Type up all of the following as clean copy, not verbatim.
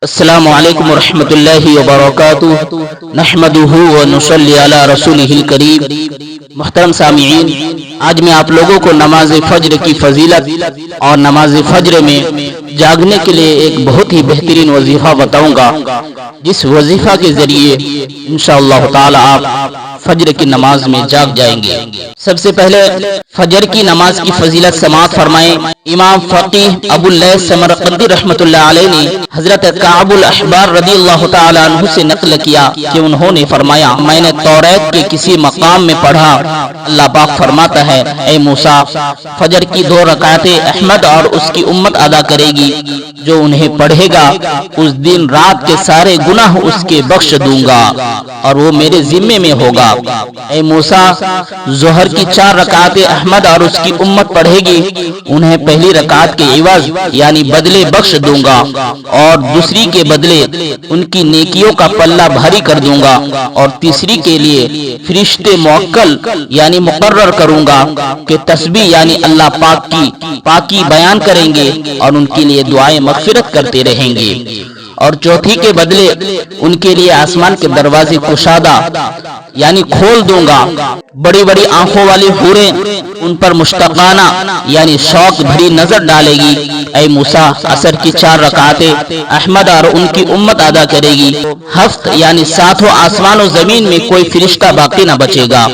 السلام علیکم ورحمۃ اللہ وبرکاتہ، نحمدہ ونصلی علی رسولہ الکریم۔ محترم سامعین، آج میں آپ لوگوں کو نماز فجر کی فضیلت اور نماز فجر میں جاگنے کے لیے ایک بہت ہی بہترین وظیفہ بتاؤں گا، جس وظیفہ کے ذریعے انشاءاللہ تعالی آپ فجر کی نماز میں جاگ جائیں گے۔ سب سے پہلے فجر کی نماز کی فضیلت سماعت فرمائیں۔ امام فقیہ ابو اللیث سمرقندی رحمۃ اللہ علیہ نے حضرت کعب الاحبار رضی اللہ تعالی عنہ سے نقل کیا کہ انہوں نے فرمایا، میں نے توریت کے کسی مقام میں پڑھا، اللہ پاک فرماتا ہے، اے موسیٰ، فجر کی 2 رکعتیں احمد اور اس کی امت ادا کرے گی، جو انہیں پڑھے گا اس دن رات کے سارے گناہ اس کے بخش دوں گا اور وہ میرے ذمے میں ہوگا۔ اے موسیٰ، ظہر کی 4 رکعتیں احمد اور اس کی امت پڑھے گی، انہیں پہلی رکعت کے عوض یعنی بدلے بخش دوں گا اور دوسری کے بدلے ان کی نیکیوں کا پلہ بھاری کر دوں گا، اور تیسری کے لیے فرشتے موکل یعنی مقرر کروں گا کہ تسبیح یعنی اللہ پاک کی پاکی بیان کریں گے اور ان کے لیے دعائیں مغفرت کرتے رہیں گے، اور چوتھی کے بدلے ان کے لیے آسمان کے دروازے کشادہ یعنی کھول دوں گا، بڑی بڑی آنکھوں والی حوریں ان پر مشتاقانہ یعنی شوق بھری نظر ڈالے گی۔ اے موسیٰ، عصر کی 4 رکعتیں احمد اور ان کی امت ادا کرے گی، ہفت یعنی 7 آسمان و زمین میں کوئی فرشتہ باقی نہ بچے گا،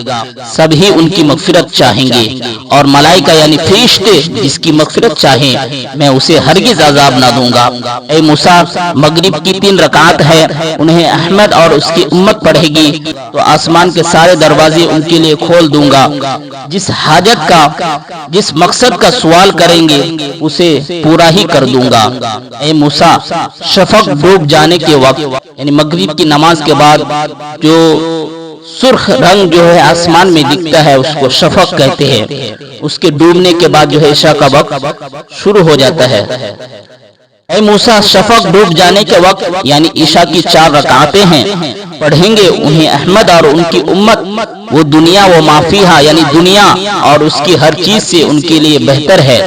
سبھی ان کی مغفرت چاہیں گے، اور ملائکہ یعنی فرشتے جس کی مغفرت چاہیں میں اسے ہرگز عذاب نہ دوں گا۔ اے موسیٰ، مغرب کی 3 رکعت ہے، انہیں احمد اور اس کی امت پڑھے گی تو آسمان کے سارے دروازے ان کے لیے کھول دوں گا، جس حاجت کا جس مقصد کا سوال کریں گے اسے پورا ہی کر دوں گا۔ اے موسیٰ، شفق ڈوب جانے کے وقت یعنی مغرب کی نماز کے بعد جو سرخ رنگ جو ہے آسمان میں دکھتا ہے اس کو شفق کہتے ہیں، اس کے ڈوبنے کے بعد جو ہے عشاء کا وقت شروع ہو جاتا ہے۔ اے موسیٰ، شفق ڈوب جانے کے وقت یعنی عشاء کی 4 رکعتیں ہیں پڑھیں گے، انہیں احمد اور ان کی امت وہ دنیا و ما فیہا یعنی دنیا اور اس کی ہر چیز سے ان کے لیے بہتر ہے،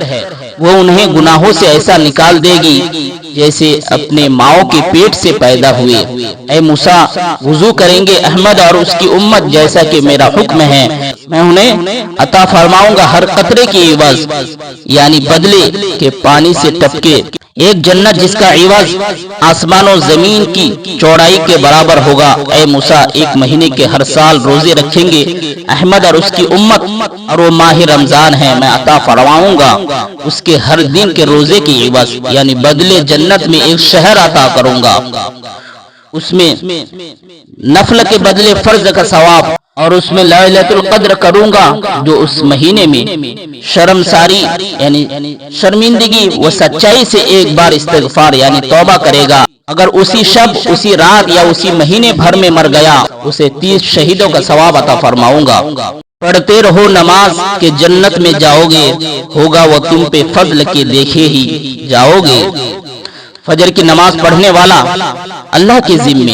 وہ انہیں گناہوں سے ایسا نکال دے گی جیسے اپنے ماؤں کے پیٹ سے پیدا ہوئے۔ اے موسیٰ، وضو کریں گے احمد اور اس کی امت جیسا کہ میرا حکم ہے، میں انہیں عطا فرماؤں گا ہر قطرے کی عوض یعنی بدلے کے پانی سے ٹپکے ایک جنت جس کا عوض آسمان و زمین کی چوڑائی کے برابر ہوگا۔ اے موسیٰ، 1 مہینے کے ہر سال روزے رکھیں گے احمد اور اس کی امت، اور وہ ماہ رمضان ہے، میں عطا فرماؤں گا اس کے ہر دن کے روزے کی عوض یعنی بدلے جنت میں ایک شہر عطا کروں گا، اس میں نفل کے بدلے فرض کا ثواب، اور اس میں لیلۃ القدر کروں گا، جو اس مہینے میں شرمساری یعنی شرمندگی و سچائی سے ایک بار استغفار یعنی توبہ کرے گا، اگر اسی شب اسی رات یا اسی مہینے بھر میں مر گیا اسے 30 شہیدوں کا ثواب عطا فرماؤں گا۔ پڑھتے رہو نماز کہ جنت میں جاؤ گے، ہوگا وہ تم پہ فضل کے دیکھے ہی جاؤ گے۔ فجر کی نماز پڑھنے والا اللہ کے ذمے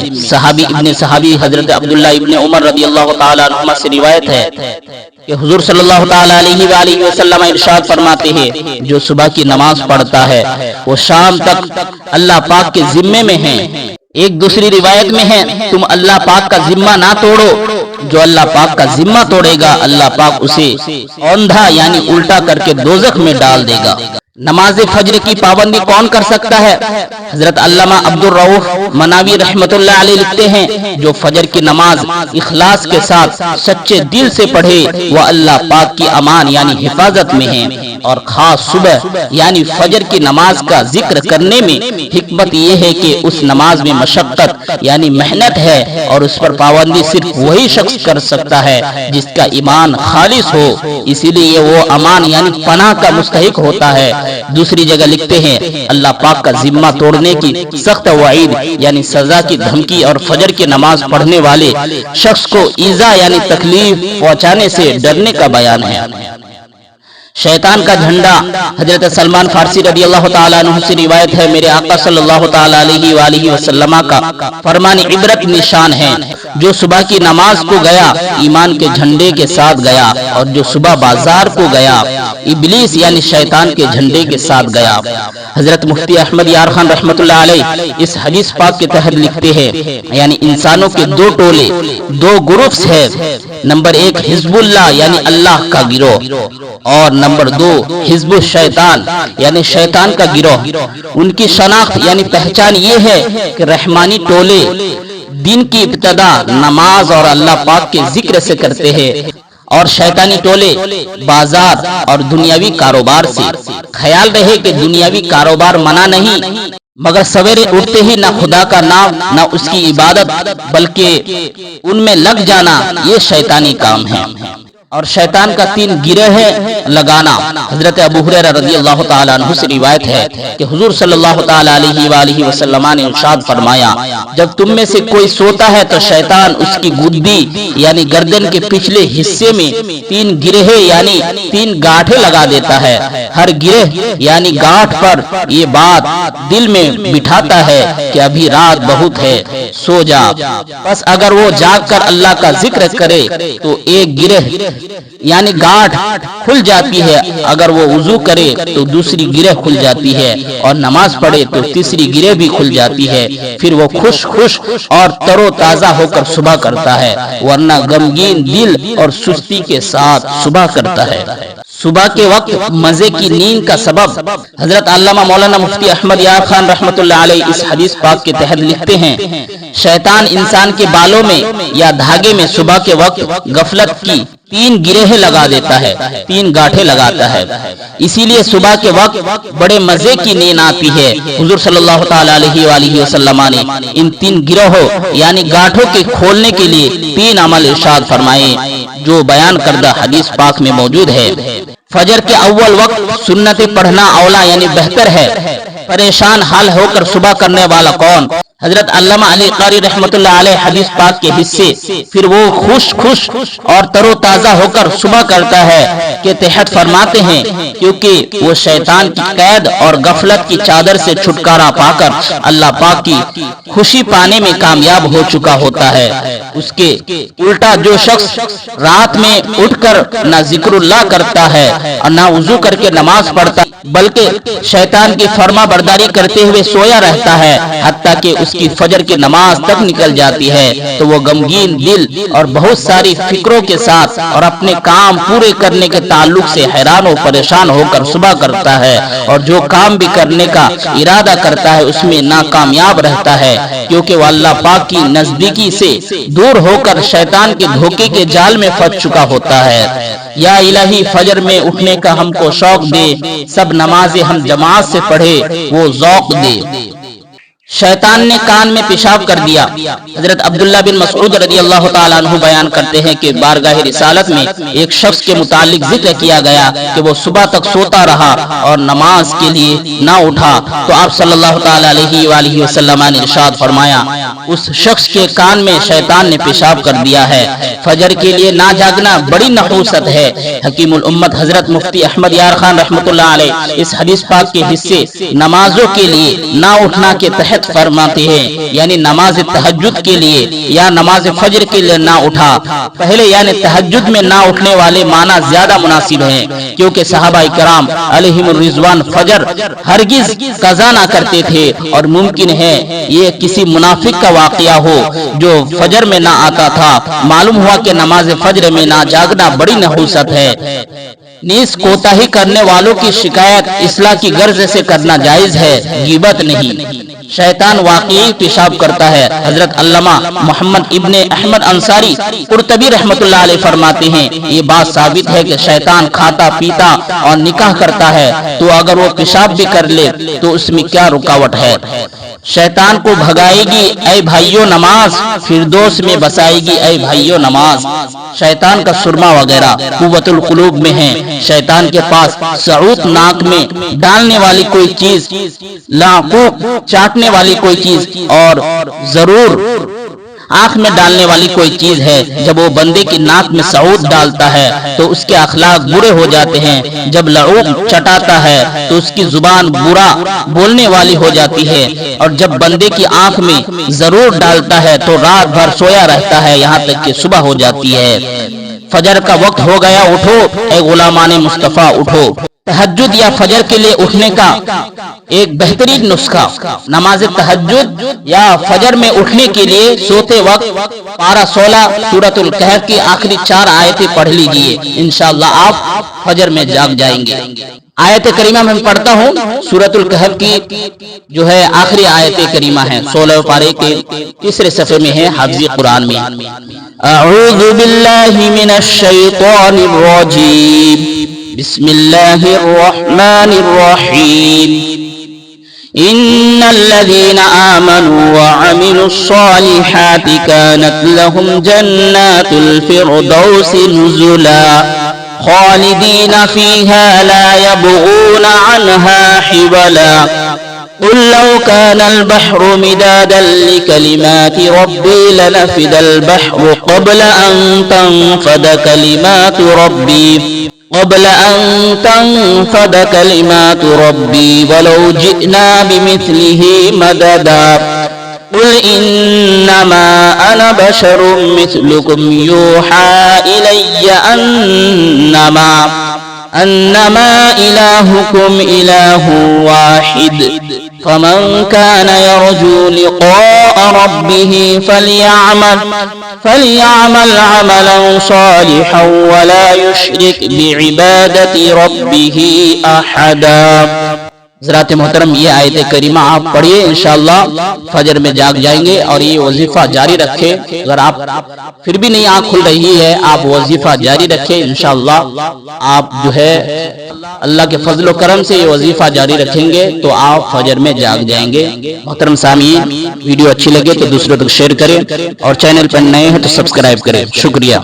ابن صحابی حضرت عبداللہ ابن عمر رضی اللہ تعالی عنہما سے روایت ہے کہ حضور صلی اللہ تعالی علیہ وآلہ وسلم ارشاد فرماتے ہیں، جو صبح کی نماز پڑھتا ہے وہ شام تک اللہ پاک کے ذمے میں ہیں۔ ایک دوسری روایت میں ہے، تم اللہ پاک کا ذمہ نہ توڑو، جو اللہ پاک کا ذمہ توڑے گا اللہ پاک اسے اوندھا یعنی الٹا کر کے دوزخ میں ڈال دے گا۔ نماز فجر کی پابندی کون کر سکتا ہے؟ حضرت علامہ عبدالرؤف مناوی رحمۃ اللہ علیہ لکھتے ہیں، جو فجر کی نماز اخلاص کے ساتھ سچے دل سے پڑھے وہ اللہ پاک کی امان یعنی حفاظت میں ہیں، اور خاص صبح یعنی فجر کی نماز کا ذکر کرنے میں حکمت یہ ہے کہ اس نماز میں مشقت یعنی محنت ہے، اور اس پر پابندی صرف وہی شخص کر سکتا ہے جس کا ایمان خالص ہو، اسی لیے وہ امان یعنی پناہ کا مستحق ہوتا ہے۔ دوسری جگہ لکھتے ہیں، اللہ پاک کا ذمہ توڑنے کی سخت وعید یعنی سزا کی دھمکی اور فجر کی نماز پڑھنے والے شخص کو ایذا یعنی تکلیف پہنچانے سے ڈرنے کا بیان ہے۔ شیطان کا جھنڈا حضرت سلمان فارسی رضی اللہ تعالیٰ عنہ سے روایت ہے، میرے آقا صلی اللہ تعالیٰ علیہ وآلہ وسلم کا فرمان عبرت نشان ہے، جو صبح کی نماز کو گیا ایمان کے جھنڈے کے ساتھ گیا، اور جو صبح بازار کو گیا ابلیس یعنی شیطان کے جھنڈے کے ساتھ گیا۔ حضرت مفتی احمد یار خان رحمۃ اللہ علیہ اس حدیث پاک کے تحت لکھتے ہیں، یعنی انسانوں کے دو ٹولے، دو گروپس ہیں، نمبر 1 حزب اللہ یعنی اللہ کا گروہ، اور نمبر 2 حزب الشیطان یعنی شیطان کا گروہ۔ ان کی شناخت یعنی پہچان یہ ہے کہ رحمانی ٹولے دن کی ابتدا نماز اور اللہ پاک کے ذکر سے کرتے ہیں، اور شیطانی ٹولے بازار اور دنیاوی کاروبار سے۔ خیال رہے کہ دنیاوی کاروبار منع نہیں، مگر سویرے اٹھتے ہی نہ خدا کا نام نہ اس کی عبادت بلکہ ان میں لگ جانا، یہ شیطانی کام ہے۔ اور شیطان کا 3 گرہ ہے لگانا۔ حضرت ابو ہریرہ رضی اللہ تعالیٰ عنہ سے روایت ہے کہ حضور صلی اللہ تعالیٰ علیہ وآلہ وسلم نے ارشاد فرمایا، جب تم میں سے کوئی سوتا ہے تو شیطان اس کی گدی یعنی گردن کے پچھلے حصے میں 3 گرہ یعنی 3 گاٹھیں لگا دیتا ہے۔ ہر گرہ یعنی گاٹھ پر یہ بات دل میں بٹھاتا ہے کہ ابھی رات بہت ہے، سو جا۔ بس اگر وہ جاگ کر اللہ کا ذکر کرے تو ایک گرہ یعنی گاٹھ کھل جاتی ہے، اگر وہ وضو کرے تو دوسری گرہ کھل جاتی ہے، اور نماز پڑھے تو تیسری گرہ بھی کھل جاتی ہے۔ پھر وہ خوش اور تر و تازہ ہو کر صبح کرتا ہے، ورنہ غمگین دل اور سستی کے ساتھ صبح کرتا ہے۔ صبح کے وقت مزے کی نیند کا سبب۔ حضرت علامہ مولانا مفتی احمد یار خان رحمۃ اللہ علیہ اس حدیث پاک کے تحت لکھتے ہیں، شیطان انسان کے بالوں میں یا دھاگے میں صبح کے وقت غفلت کی 3 گرہیں لگا دیتا ہے، 3 گاٹھیں لگاتا ہے، اسی لیے صبح کے وقت بڑے مزے کی نیند آتی ہے۔ حضور صلی اللہ تعالیٰ علیہ وآلہ وسلم نے ان 3 گروہوں یعنی گاٹھوں کے کھولنے کے لیے 3 عمل ارشاد فرمائے، جو بیان کردہ حدیث پاک میں موجود ہے۔ فجر کے اول وقت سنتیں پڑھنا اولا یعنی بہتر ہے۔ پریشان حال ہو کر صبح کرنے والا کون؟ حضرت علامہ علی قاری رحمۃ اللہ علیہ حدیث پاک کے حصے پھر وہ خوش اور تر و تازہ ہو کر صبح کرتا ہے کہ تحت فرماتے ہیں، کیونکہ وہ شیطان کی قید اور غفلت کی چادر سے چھٹکارا پا کر اللہ پاک کی خوشی پانے میں کامیاب ہو چکا ہوتا ہے۔ اس کے الٹا جو شخص رات میں اٹھ کر نہ ذکر اللہ کرتا ہے اور نہ وضو کر کے نماز پڑھتا بلکہ شیطان کی فرما برداری کرتے ہوئے سویا رہتا ہے حتیٰ کہ اس کی فجر کی نماز تک نکل جاتی ہے، تو وہ غمگین دل اور بہت ساری فکروں کے ساتھ اور اپنے کام پورے کرنے کے تعلق سے حیران و پریشان ہو کر صبح کرتا ہے، اور جو کام بھی کرنے کا ارادہ کرتا ہے اس میں ناکامیاب رہتا ہے، کیونکہ وہ اللہ پاک کی نزدیکی سے دور ہو کر شیطان کے دھوکے کے جال میں پھنس چکا ہوتا ہے۔ یا الہی فجر میں اٹھنے کا ہم کو شوق دے، سب نمازیں ہم جماعت سے پڑھے وہ ذوق دے۔ شیطان نے کان میں پیشاب کر دیا۔ حضرت عبداللہ بن مسعود رضی اللہ تعالیٰ عنہ بیان کرتے ہیں کہ بارگاہ رسالت میں ایک شخص کے متعلق ذکر کیا گیا کہ وہ صبح تک سوتا رہا اور نماز کے لیے نہ اٹھا، تو آپ صلی اللہ تعالیٰ علیہ وآلہ وسلم نے ارشاد فرمایا، اس شخص کے کان میں شیطان نے پیشاب کر دیا ہے۔ فجر کے لیے نہ جاگنا بڑی نحوست ہے۔ حکیم الامت حضرت مفتی احمد یار خان رحمۃ اللہ علیہ اس حدیث پاک کے حصے نمازوں کے لیے نہ اٹھنا کے تحت فرماتے ہیں، یعنی نماز تہجد کے لیے یا نماز فجر کے لیے نہ اٹھا۔ پہلے یعنی تہجد میں نہ اٹھنے والے معنی زیادہ مناسب ہیں، کیونکہ صحابہ کرام علیہم الرضوان فجر ہرگز قضا نہ کرتے تھے، اور ممکن ہے یہ کسی منافق کا واقعہ ہو جو فجر میں نہ آتا تھا۔ معلوم ہوا کہ نماز فجر میں نہ جاگنا بڑی نحوست ہے۔ نیز کوتاہی کرنے والوں کی شکایت اصلاح کی غرض سے کرنا جائز ہے، غیبت نہیں۔ شیطان واقعی پیشاب کرتا ہے۔ حضرت علامہ محمد ابن احمد انصاری قرطبی رحمۃ اللہ علیہ فرماتے ہیں، یہ بات ثابت ہے کہ شیطان کھاتا پیتا اور نکاح کرتا ہے، تو اگر وہ پیشاب بھی کر لے تو اس میں کیا رکاوٹ ہے؟ شیطان کو بھگائے گی اے بھائیو نماز، فردوس میں بسائے گی اے بھائیو نماز۔ شیطان کا سرما وغیرہ قوت القلوب میں ہے۔ شیطان کے پاس سعوت ناک میں ڈالنے والی کوئی چیز، لاقوق چاٹنے والی کوئی چیز، اور ضرور آنکھ میں ڈالنے والی کوئی چیز ہے، جب وہ بندے کی ناک میں سعود ڈالتا ہے تو اس کے اخلاق برے ہو جاتے ہیں، جب لعوب چٹاتا ہے تو اس کی زبان برا بولنے والی ہو جاتی ہے، اور جب بندے کی آنکھ میں ضرور ڈالتا ہے تو رات بھر سویا رہتا ہے یہاں تک کہ صبح ہو جاتی ہے۔ فجر کا وقت ہو گیا، اٹھو اے غلامان مصطفیٰ اٹھو۔ تہجد یا فجر کے لیے اٹھنے کا ایک بہترین نسخہ، نماز تہجد یا فجر میں اٹھنے کے لیے سوتے وقت پارہ 16 سورۃ الکہف کی آخری 4 آیتیں پڑھ لیجئے، انشاءاللہ آپ فجر میں جاگ جائیں گے۔ آیت کریمہ میں پڑھتا ہوں، سورۃ الکہف کی جو ہے آخری آیت کریمہ ہے، 16 پارے کے تیسرے صفحے میں ہے، حافظ قرآن میں۔ اعوذ باللہ من الشیطان الرجیم، بسم اللہ الرحمن الرحیم۔ ان الذين آمنوا وعملوا الصالحات كانت لهم جنات الفردوس نزلا خالدين فيها لا يبغون عنها حولا قل لو كان البحر مدادا لكلمات ربي لنفد البحر قبل أن تنفد كلمات ربي ولو جئنا بمثله مددا قل إنما أنا بشر مثلكم يوحى إلي أنما إلهكم إله واحد فمن كان يرجو لقاء ربه فليعمل عملا صالحا ولا يشرك بعبادة ربه أحدا۔ حضرات محترم، یہ آیت کریمہ آپ پڑھیے، انشاءاللہ فجر میں جاگ جائیں گے، اور یہ وظیفہ جاری رکھے۔ اگر آپ پھر بھی نہیں آنکھ کھل رہی ہے، آپ وظیفہ جاری رکھیں، انشاءاللہ آپ جو ہے اللہ کے فضل و کرم سے یہ وظیفہ جاری رکھیں گے تو آپ فجر میں جاگ جائیں گے۔ محترم سامعین، ویڈیو اچھی لگے تو دوسروں تک شیئر کریں، اور چینل پر نئے ہیں تو سبسکرائب کریں۔ شکریہ۔